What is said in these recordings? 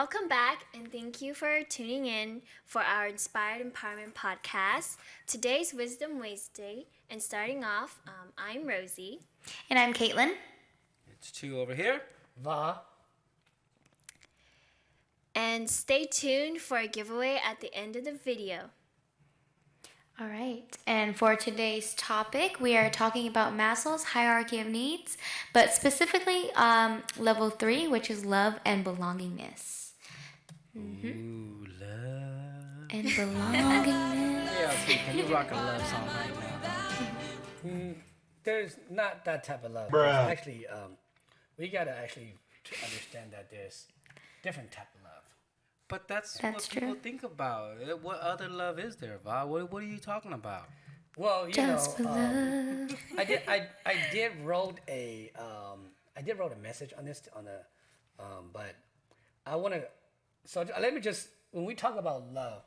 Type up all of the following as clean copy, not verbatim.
Welcome back, and thank you for tuning in for our Inspired Empowerment podcast. Today's Wisdom Wednesday, and starting off, I'm Rosie. And I'm Caitlin. It's 2 over here. Va. And stay tuned for a giveaway at the end of the video. All right. And for today's topic, we are talking about Maslow's hierarchy of needs, but specifically level 3, which is love and belongingness. Ooh, love. And belongingness. Yeah, okay, can you rock a love song right now? There's not that type of love. Bruh. There's actually, we gotta actually understand that there's different type of love. But that's That's what people true. think about. What other love is there, Va? What are you talking about? Well, you Just for know, love. I did wrote a message on this but I want to. So let me just, when we talk about love,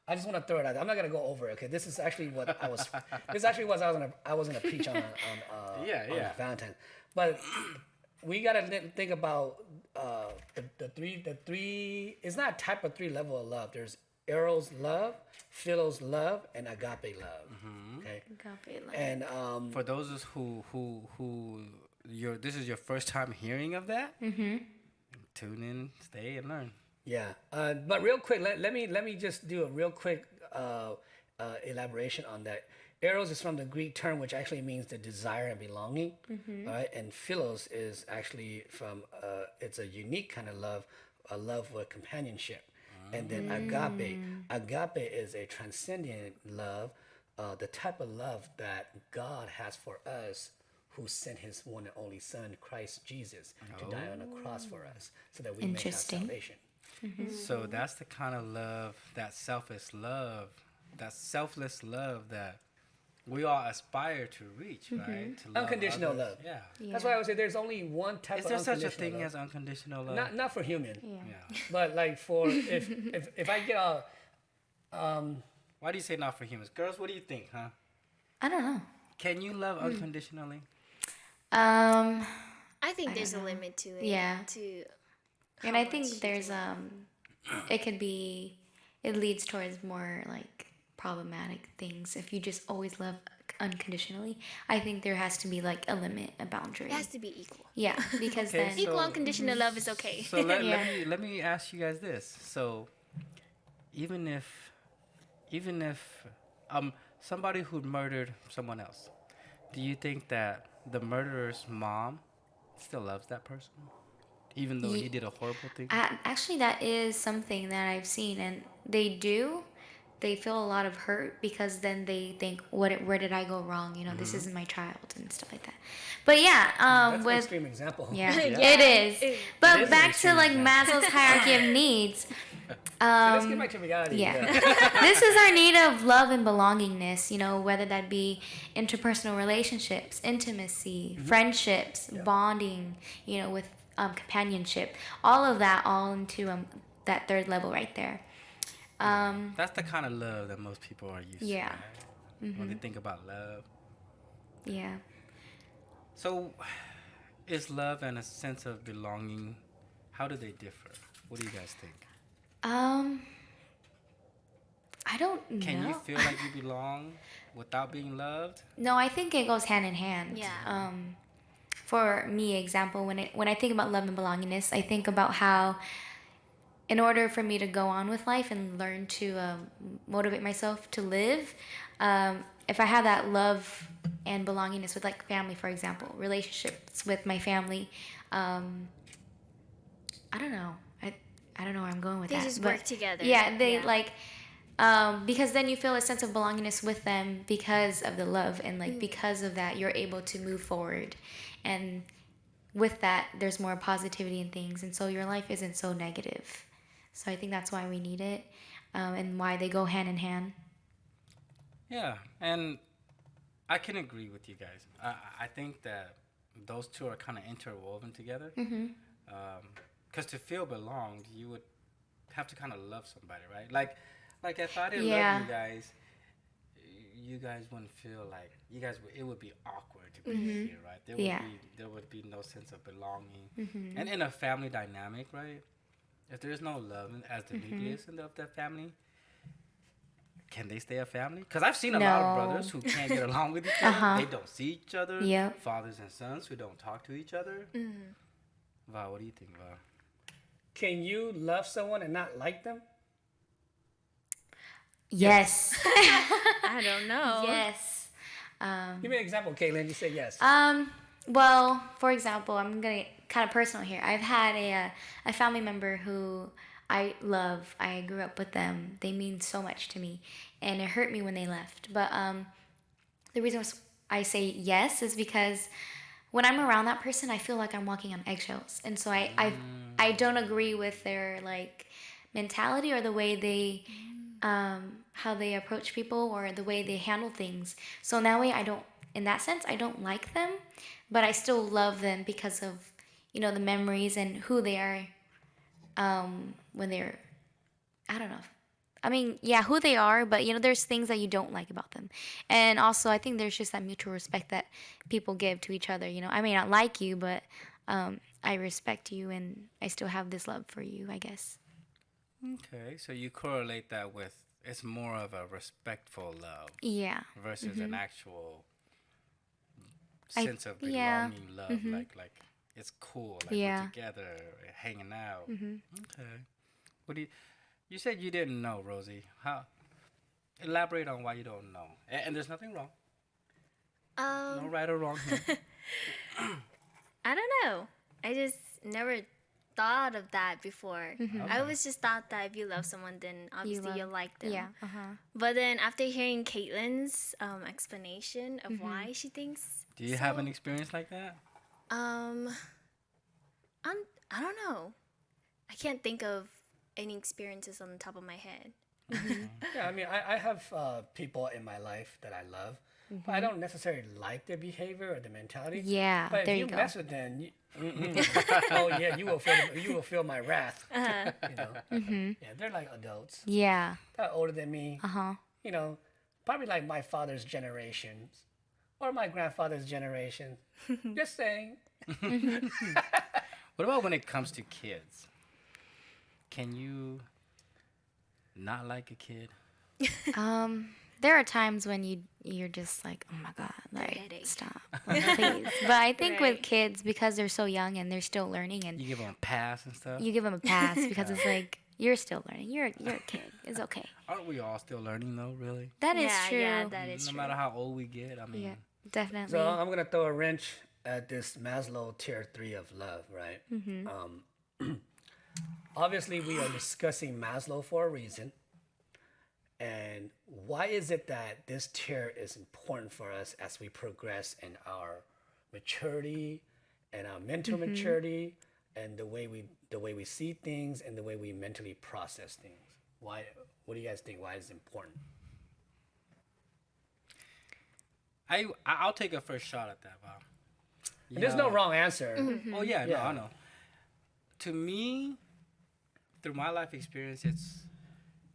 I just want to throw it out there. I'm not gonna go over it. Okay, this is actually what I was. This actually was I was gonna preach on Yeah. Valentine's, but we gotta think about the three. It's not a type of 3 level of love. There's eros love, philos love, and agape love. Okay, Agape love. and For those of who this is your first time hearing of that, tune in, stay, and learn. yeah. But real quick, let me just do a real quick elaboration on that. Eros is from the Greek term, which actually means the desire and belonging. All right, and philos is actually from it's a unique kind of love, a love with companionship. And then agape is a transcendent love, the type of love that God has for us, who sent His one and only Son, Christ Jesus, to die on the cross for us, so that we may have Interesting. salvation. So that's the kind of love, that selfless love that we all aspire to reach, right? To love Unconditional others. love. Yeah. That's why I would say there's only one type Is of there such a unconditional thing love. as unconditional love? Not for human, Yeah. but like for if I get a Why do you say not for humans? Girls, what do you think, huh? I don't know. Can you love unconditionally? Um, I think there's a limit to it. Yeah. To and how I much think you there's can it leads towards more like problematic things if you just always love unconditionally. I think there has to be like a limit, a boundary. It has to be equal. Yeah, because Okay, then Equal unconditional love is okay. So Yeah. let me ask you guys this. So even if somebody who murdered someone else, do you think that the murderer's mom still loves that person, even though he did a horrible thing? actually that is something that I've seen, and they feel a lot of hurt because then they think, where did I go wrong? You know, this isn't my child and stuff like that. But yeah, that's an with extreme example. yeah, Yeah. it is. But is an back to extreme like example. Maslow's hierarchy of needs. Let's get back to reality. Yeah. This is our need of love and belongingness, you know, whether that be interpersonal relationships, intimacy, friendships, bonding, you know, with companionship, all of that, all into that 3rd level right there. That's the kind of love that most people are used Yeah. to, right? When they think about love. Yeah. So is love and a sense of belonging, how do they differ? What do you guys think? I don't know. Can you feel like you belong without being loved? No, I think it goes hand in hand. Yeah. For me, example, when I think about love and belongingness, I think about how, in order for me to go on with life and learn to motivate myself to live, if I have that love and belongingness with like family, for example, relationships with my family, I don't know. I don't know where I'm going with They that. just but work together. Yeah, they Yeah. like. Because then you feel a sense of belongingness with them because of the love, and like because of that you're able to move forward, and with that there's more positivity in things, and so your life isn't so negative. So I think that's why we need it, and why they go hand in hand. Yeah, and I can agree with you guys. I think that those two are kind of interwoven together. Because to feel belonged, you would have to kind of love somebody, right? Like if I didn't Yeah. love you guys wouldn't feel like it would be awkward to be here, right? There Yeah. would be no sense of belonging, and in a family dynamic, right? if there's no love as the nucleus of that family, can they stay a family? Because I've seen a lot of brothers who can't get along with each other. They don't see each other. Yep. Fathers and sons who don't talk to each other. Val, what do you think, Val? Can you love someone and not like them? Yes. I don't know. Yes. Give me an example, Caitlin. You say yes. Well, for example, I'm gonna get kind of personal here. I've had a family member who I love. I grew up with them. They mean so much to me, and it hurt me when they left. But the reason I say yes is because when I'm around that person, I feel like I'm walking on eggshells, and so I don't agree with their like mentality or the way they how they approach people or the way they handle things. So in that way, in that sense, I don't like them, but I still love them because of the memories and who they are when they're, I don't know. I mean, yeah, who they are, but there's things that you don't like about them. And also, I think there's just that mutual respect that people give to each other. I may not like you, but I respect you and I still have this love for you, I guess. Okay, so you correlate that with it's more of a respectful love. Yeah. Versus an actual sense of belonging love. Like it's cool. Like we're together, hanging out. Okay. What do you said you didn't know, Rosie. How? Elaborate on why you don't know. And there's nothing wrong. No right or wrong here. I don't know. I just never thought of that before. I always just thought that if you love someone, then obviously you'll like them. Yeah. But then after hearing Caitlin's explanation of why she thinks, Do you have an experience like that? I don't know. I can't think of any experiences on the top of my head. Yeah, I mean, I have people in my life that I love. But I don't necessarily like their behavior or their mentality. Yeah, but there if you you go. mess with them, oh yeah, you will feel my wrath. Yeah, they're like adults. Yeah. They're older than me. Probably like my father's generation or my grandfather's generation. Just saying. What about when it comes to kids? Can you not like a kid? There are times when you're just like, oh my God, like headache. stop, please. But I think Right. with kids, because they're so young and they're still learning, and You give them a pass and stuff? you give them a pass because it's like you're still learning. You're a kid. It's okay. Aren't we all still learning though, really? That is true. Yeah, that is No true. matter how old we get, I mean. Yeah, definitely. So I'm gonna throw a wrench at this Maslow tier 3 of love, right? Obviously, we are discussing Maslow for a reason. And why is it that this tier is important for us as we progress in our maturity and our mental maturity and the way we see things and the way we mentally process things? Why? What do you guys think? Why is it important? I'll take a first shot at that, Bob. There's no wrong answer. Oh yeah, no, Yeah. I know. To me, through my life experience,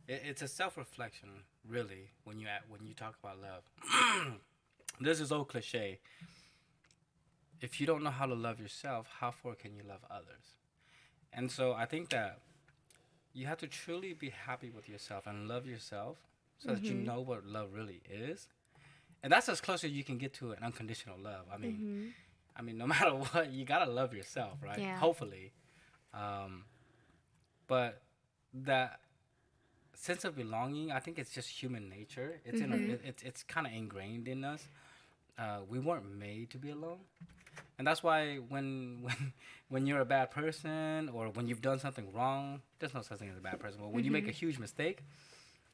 it's a self-reflection, really. When you talk about love, there's this old cliche: if you don't know how to love yourself, how for can you love others? And so I think that you have to truly be happy with yourself and love yourself, so that you know what love really is. And that's as close as you can get to an unconditional love. I mean, no matter what, you gotta love yourself, right? Yeah. Hopefully, but that sense of belonging, I think it's just human nature. It's it's kind of ingrained in us. We weren't made to be alone, and that's why when you're a bad person or when you've done something wrong, there's no such thing as a bad person. But when you make a huge mistake,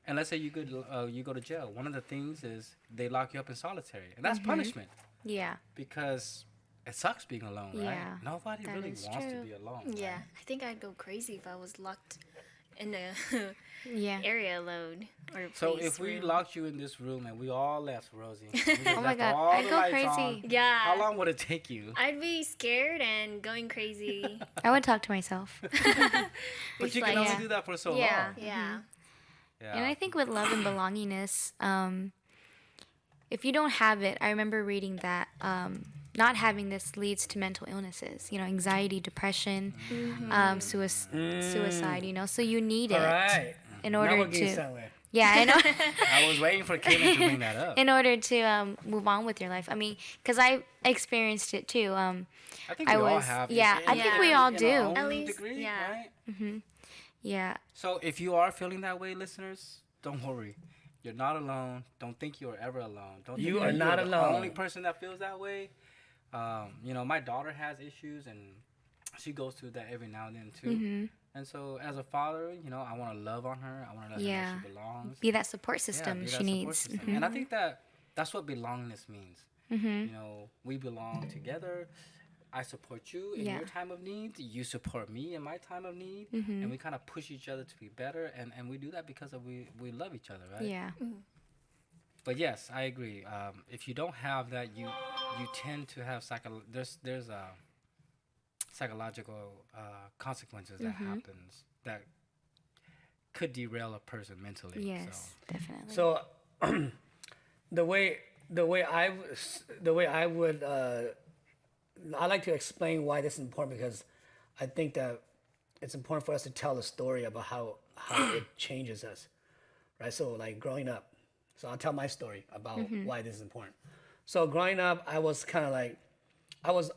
and let's say you go to jail, one of the things is they lock you up in solitary, and that's punishment Yeah. because it sucks being alone, right? Yeah, Nobody that really is wants to true. be alone. Yeah, right? I think I'd go crazy if I was locked in a Yeah. area alone or a So place, if we room. locked you in this room and we all left, Rosie, we just Oh my left God, all I'd the go lights crazy. on, Yeah. how long would it take you? I'd be scared and going crazy. I would talk to myself. But you like- can only yeah. do that for so Yeah. long. Yeah. Yeah. And I think with love and belongingness, if you don't have it, I remember reading that, not having this leads to mental illnesses, anxiety, depression, suicide, so you need All it right. in Now order we're getting to, somewhere. yeah, I know, I was waiting for Caitlin to bring that up. in order to move on with your life. I mean, because I experienced it too. I think we all was, have. yeah, I think we Yeah. all in our do. own At least, degree, yeah. right? Yeah, So if you are feeling that way, listeners, don't worry. You're not alone. Don't think you are ever alone. Don't You think are that not you're alone. the only person that feels that way. My daughter has issues, and she goes through that every now and then too. And so, as a father, I want to love on her. I want to let her yeah. know she belongs. Be that support Yeah, system be that she support needs. system. And I think that's what belongingness means. We belong together. I support you in Yeah. your time of need. You support me in my time of need. And we kind of push each other to be better. And we do that because we love each other, right? Yeah. But yes, I agree. If you don't have that, you tend to have there's psychological consequences that happens that could derail a person mentally. Yes, definitely. So the way I would I like to explain why this is important, because I think that it's important for us to tell a story about how it changes us, right? So like growing up, so I'll tell my story about why this is important. So growing up, I was kind of like, I was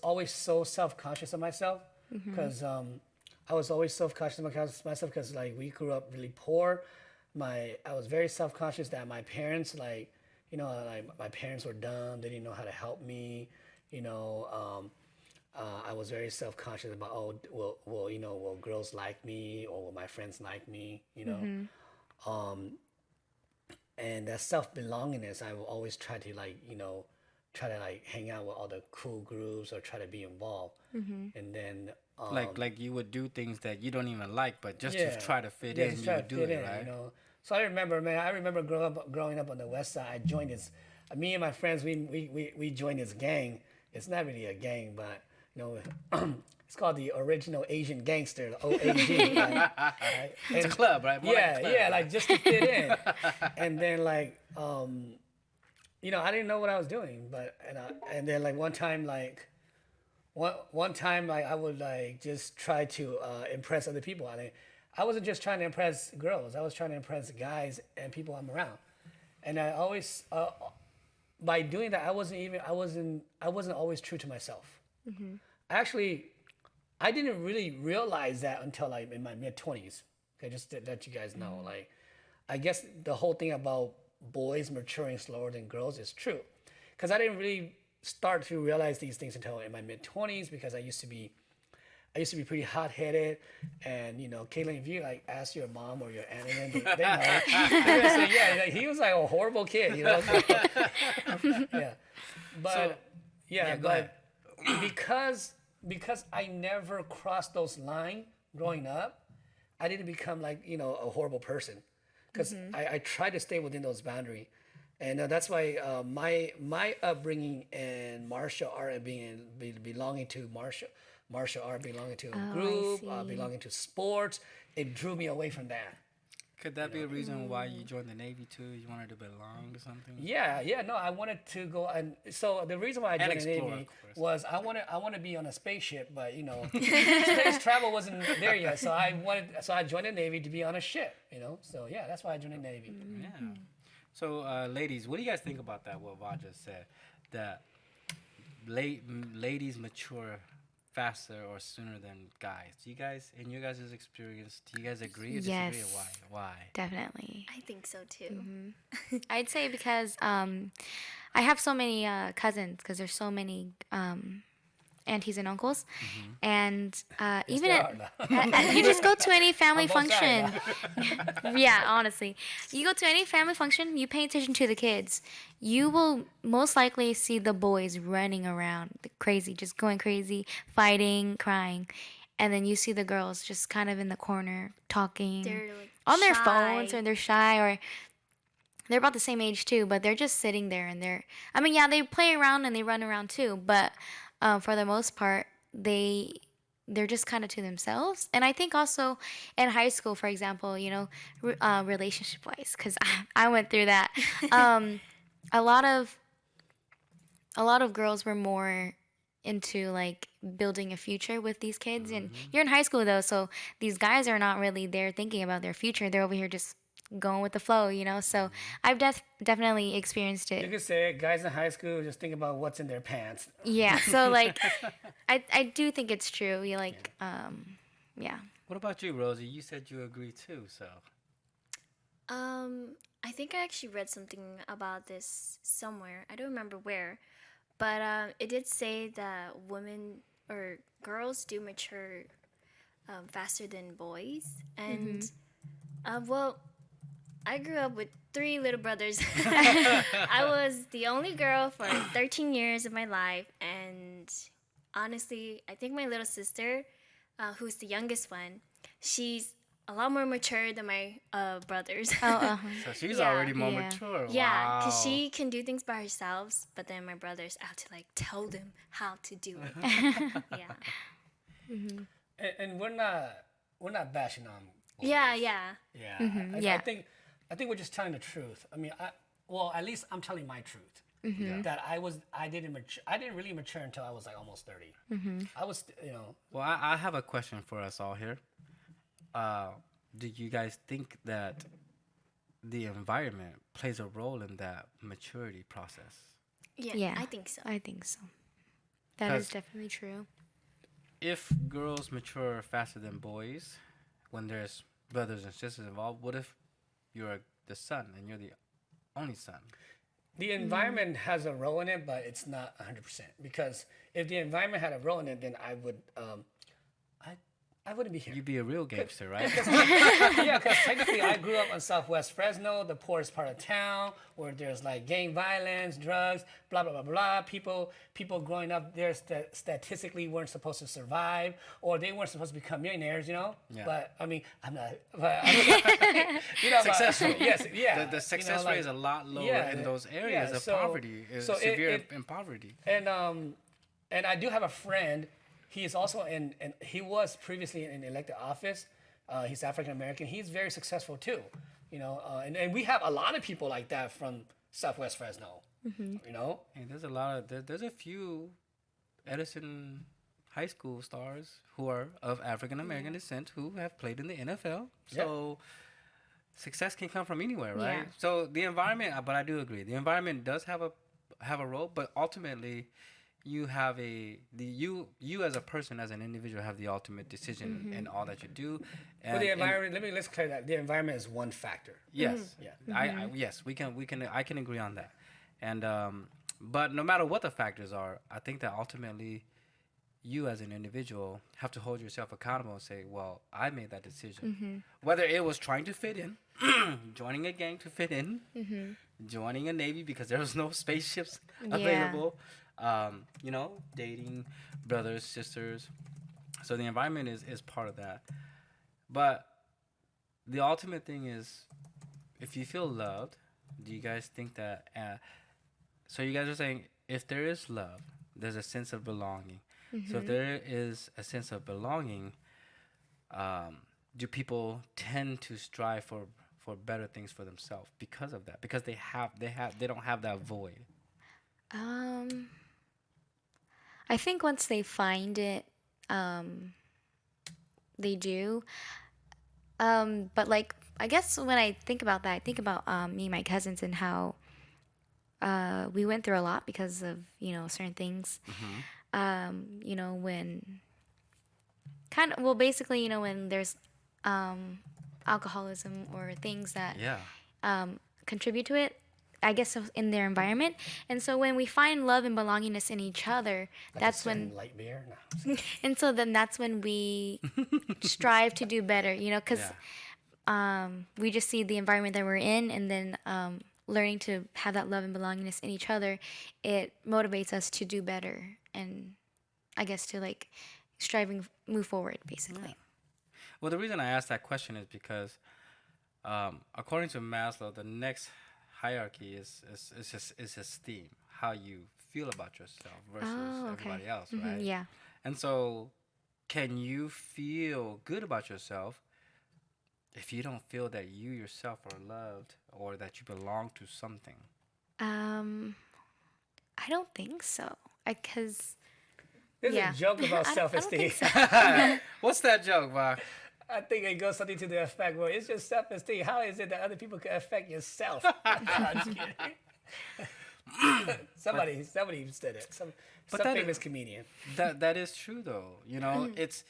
always so self-conscious of myself, because I was always self-conscious of myself because like we grew up really poor. I was very self-conscious that my parents like my parents were dumb. They didn't know how to help me. I was very self-conscious about, will girls like me, or will my friends like me, and that self-belongingness, I will always try to hang out with all the cool groups or try to be involved, and then like you would do things that you don't even like, but just yeah, to try to fit yeah, in, just you try would to do fit it, in, right? So I remember growing up on the west side. I joined this. Me and my friends, we joined this gang. It's not really a gang, but it's called the Original Asian Gangster, the OAG. Right? It's a club, right? More like a club, right? like just to fit in. And then like I didn't know what I was doing, but and then like one time like I would like just try to impress other people. I wasn't just trying to impress girls. I was trying to impress guys and people I'm around. And I always by doing that, I wasn't always true to myself. Actually, I didn't really realize that until like in my mid-20s. Okay, just to let you guys know, like, I guess the whole thing about boys maturing slower than girls is true, because I didn't really start to realize these things until in my mid-20s, because I used to be pretty hot-headed, and Caitlin, if you like ask your mom or your aunt, and they know, they're gonna say, yeah, like, he was like a horrible kid, yeah. But go ahead. because I never crossed those lines growing up, I didn't become like a horrible person, because I tried to stay within those boundaries. And that's why my upbringing in martial art and belonging to martial art, belonging to a group, belonging to sports, it drew me away from that. Could that be a reason why you joined the Navy too? You wanted to belong or something? Yeah, no, I wanted to go, and so the reason why I joined the explore, Navy of course. was I want to be on a spaceship, but space travel wasn't there yet, so I joined the Navy to be on a ship, So yeah, that's why I joined the Navy. Yeah. So, ladies, what do you guys think about that? What Vaja said, that ladies mature faster or sooner than guys. Do you guys, in your guys' experience, do you guys agree or disagree? Yes. Or why? Definitely. I think so too. I'd say because I have so many cousins, because there's so many aunties and uncles, and even you just go to any family On both function. sides, Yeah, honestly, you go to any family function, you pay attention to the kids, you will most likely see the boys running around crazy, just going crazy, fighting, crying, and then you see the girls just kind of in the corner talking They're like on their shy. phones, or they're shy, or they're about the same age too, but they're just sitting there, and they play around and they run around too, but for the most part, they're just kind of to themselves. And I think also in high school, for example, relationship wise, because I went through that, a lot of a lot of girls were more into like building a future with these kids. And you're in high school though, so these guys are not really there thinking about their future. They're over here just going with the flow, you know. So I've definitely experienced You it. could say it, guys in high school just think about what's in their pants. Yeah. So like, I do think it's true. You like, yeah. What about you, Rosie? You said you agree too, so. I think I actually read something about this somewhere. I don't remember where, but it did say that women or girls do mature faster than boys. And well, I grew up with three little brothers. I was the only girl for 13 years of my life, and honestly, I think my little sister, who's the youngest one, she's a lot more mature than my brothers. Oh, So she's Yeah. already more Yeah. mature. Yeah, because Wow. she can do things by herself, but then my brothers, I have to like tell them how to do it. Yeah. And we're not bashing on. Yeah, yeah. Yeah. I yeah. think we're just telling the truth. I mean, well, at least I'm telling my truth. That I didn't really mature until I was like almost 30. I was, Well, I have a question for us all here. Do you guys think that the environment plays a role in that maturity process? Yeah, Yeah. I think so. I think so. That is 'Cause- definitely true. If girls mature faster than boys, when there's brothers and sisters involved, what if you're the son and you're the only son? the environment has a role in it, but it's not 100%. Because if the environment had a role in it, then I wouldn't be here. You'd be a real gangster, right? Yeah, because technically I grew up in Southwest Fresno, the poorest part of town, where there's like gang violence, drugs, blah blah blah blah. People growing up there statistically weren't supposed to survive, or they weren't supposed to become millionaires, you know. Yeah. But I mean, I'm not. But, I mean, you know, Successful. Yes, yeah. The success like- rate is a lot lower yeah, in those areas of so- poverty, so severe in poverty. And I do have a friend. He is also and he was previously in elected office. He's African American. He's very successful too, you know. And we have a lot of people like that from Southwest Fresno. You know. And there's a lot of there's a few Edison high school stars who are of African American descent who have played in the NFL. So success can come from anywhere, right? Yeah. So the environment, but I do agree, the environment does have a role, but ultimately you have you as a person, as an individual, have the ultimate decision in all that you do. And, But the environment. Let's clear that. The environment is one factor. yes, Yeah. yes, we can I can agree on that. And but no matter what the factors are, I think that ultimately you as an individual have to hold yourself accountable and say, well, I made that decision. Whether it was trying to fit in, joining a gang to fit in, joining a Navy because there was no spaceships available, you know, dating brothers, sisters. So the environment is part of that. But the ultimate thing is, if you feel loved, do you guys think that, so you guys are saying if there is love, there's a sense of belonging. So if there is a sense of belonging, do people tend to strive for better things for themselves because of that? Because they don't have that void. I think once they find it, they do. But like, I guess when I think about that, I think about me and my cousins and how we went through a lot because of, you know, certain things. You know, when basically, you know, when there's alcoholism or things that Yeah. contribute to it, I guess in their environment. And so when we find love and belongingness in each other, Like that's a certain when, light beer. No. and so then that's when we strive to do better, you know, because we just see the environment that we're in, and then learning to have that love and belongingness in each other, it motivates us to do better, and I guess to like move forward, basically. Well, the reason I asked that question is because, according to Maslow, the next hierarchy is esteem, how you feel about yourself versus everybody else, right? Yeah. And so, can you feel good about yourself if you don't feel that you yourself are loved or that you belong to something? I don't think so. Because There's yeah. a joke about I don't self-esteem. think so. What's that joke, Bob? I think it goes something to the effect, well, it's just self-esteem. How is it that other people can affect yourself? I'm just kidding. somebody said it. Some But that famous comedian. That is true though. You know, it's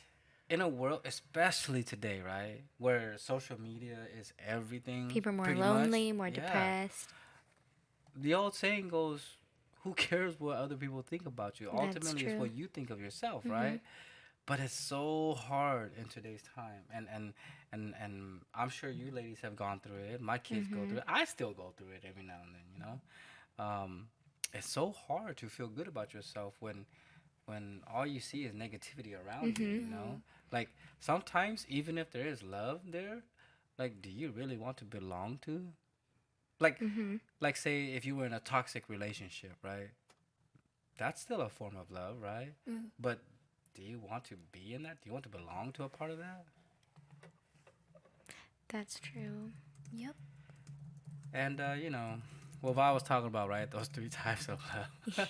in a world, especially today, right, where social media is everything. People are more pretty lonely, much. more Yeah. depressed. The old saying goes, "Who cares what other people think about you? That's Ultimately, it's true. what you think of yourself, right?" But it's so hard in today's time, and I'm sure you ladies have gone through it. My kids go through it. I still go through it every now and then. You know, it's so hard to feel good about yourself when all you see is negativity around you. You know, like sometimes even if there is love there, like, do you really want to belong to? Like say if you were in a toxic relationship, right? That's still a form of love, right? But do you want to be in that? Do you want to belong to a part of that? That's true. Yep. And you know, what Val was talking about, right? Those three types of love.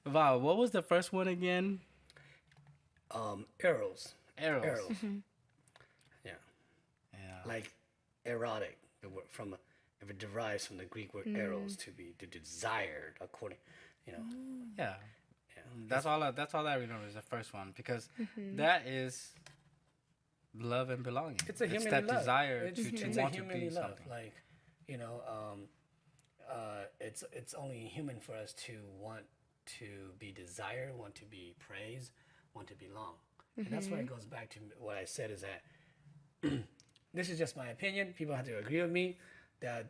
Val, what was the first one again? Eros. Eros. Eros. Yeah. Yeah. Like erotic. The word if it derives from the Greek word eros, to be the desired, according, you know. Yeah. That's all I remember is the first one, because that is love and belonging. It's a human that love. desire It's to a want to human be love. something. Like, you know, it's only human for us to want to be desired, want to be praised, want to belong. And that's why it goes back to what I said is that this is just my opinion. People have to agree with me that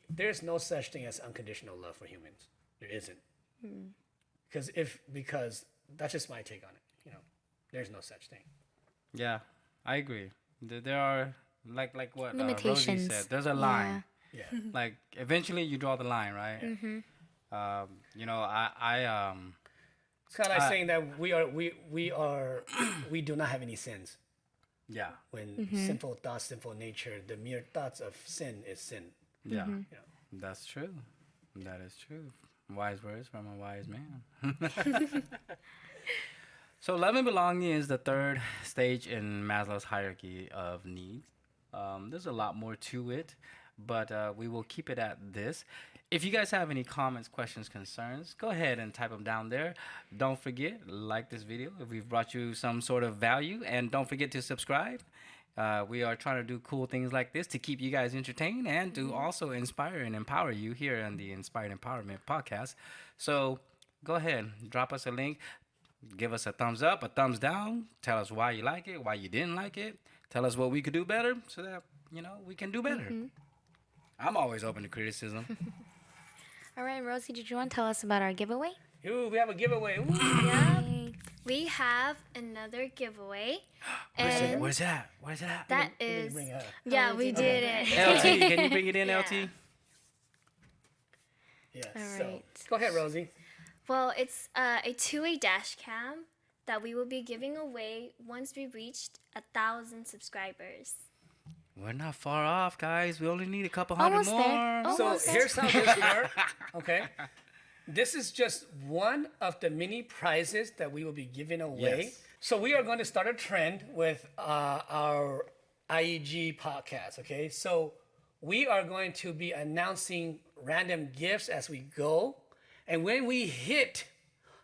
there's no such thing as unconditional love for humans. There isn't. Because that's just my take on it. You know, there's no such thing. Yeah, I agree. There are like what Rosie Limitations. said. There's a line. Yeah. Like eventually you draw the line, right? You know, I It's kind of like saying that we do not have any sins. yeah, When sinful thoughts, sinful nature, the mere thoughts of sin is sin. yeah, You know? that's true. That is true. Wise words from a wise man. So love and belonging is the third stage in Maslow's hierarchy of needs. There's a lot more to it, but we will keep it at this. If you guys have any comments, questions, concerns, go ahead and type them down there. Don't forget, like this video if we've brought you some sort of value, and don't forget to subscribe. We are trying to do cool things like this to keep you guys entertained and to also inspire and empower you here on the Inspired Empowerment Podcast. So go ahead, drop us a link, give us a thumbs up, a thumbs down, tell us why you like it, why you didn't like it, tell us what we could do better so that, you know, we can do better. I'm always open to criticism. All right, Rosie, did you want to tell us about our giveaway? Ooh, we have a giveaway. Ooh. Yay. We have another giveaway. And Where's that? Where's that? that Let me is. bring it up. Yeah, we did it. LT, can you bring it in, Yeah. LT? Yes. All So right. go ahead, Rosie. Well, it's a two-way dash cam that we will be giving away once we reached 1,000 subscribers. We're not far off, guys. We only need a couple hundred Almost more. there. Oh. So Almost. here's how this works. Okay. This is just one of the many prizes that we will be giving away. Yes. So we are going to start a trend with our IEG podcast. Okay. So we are going to be announcing random gifts as we go. And when we hit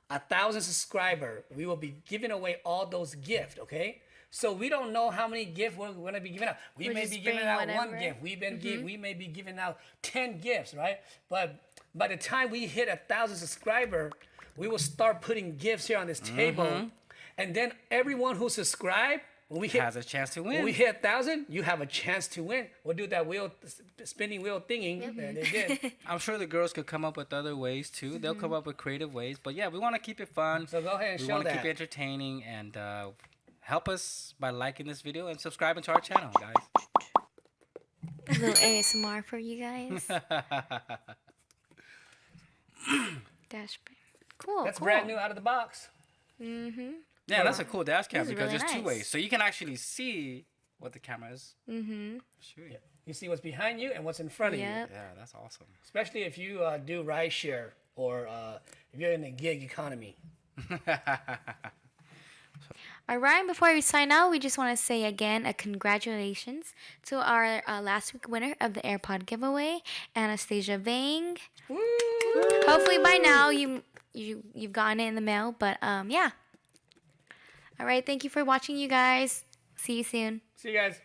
1,000 subscribers, we will be giving away all those gifts. Okay. So we don't know how many gifts we're going to be giving out. We We're may just be giving bringing out one whatever. gift. We may be giving out 10 gifts, right? But by the time we hit 1,000 subscribers, we will start putting gifts here on this table, and then everyone who subscribed, when we hit Has a chance to when win. we hit 1,000, you have a chance to win. We'll do that spinning wheel thingy that they did. I'm sure the girls could come up with other ways too. They'll come up with creative ways. But yeah, we want to keep it fun. So go ahead and we show want to keep that. it entertaining, and help us by liking this video and subscribing to our channel, guys. A little ASMR for you guys. Dashboard. Cool. That's cool. brand new out of the box. Yeah, that's a cool dash cam This is because really there's two nice. ways. So you can actually see what the camera is shooting. You see what's behind you and what's in front of you. Yep. Yeah, that's awesome. Especially if you do ride share or if you're in the gig economy. All right, before we sign out, we just want to say again a congratulations to our last week winner of the AirPod giveaway, Anastasia Vang. Woo! Hopefully by now you've gotten it in the mail, but yeah. All right, thank you for watching, you guys. See you soon. See you guys.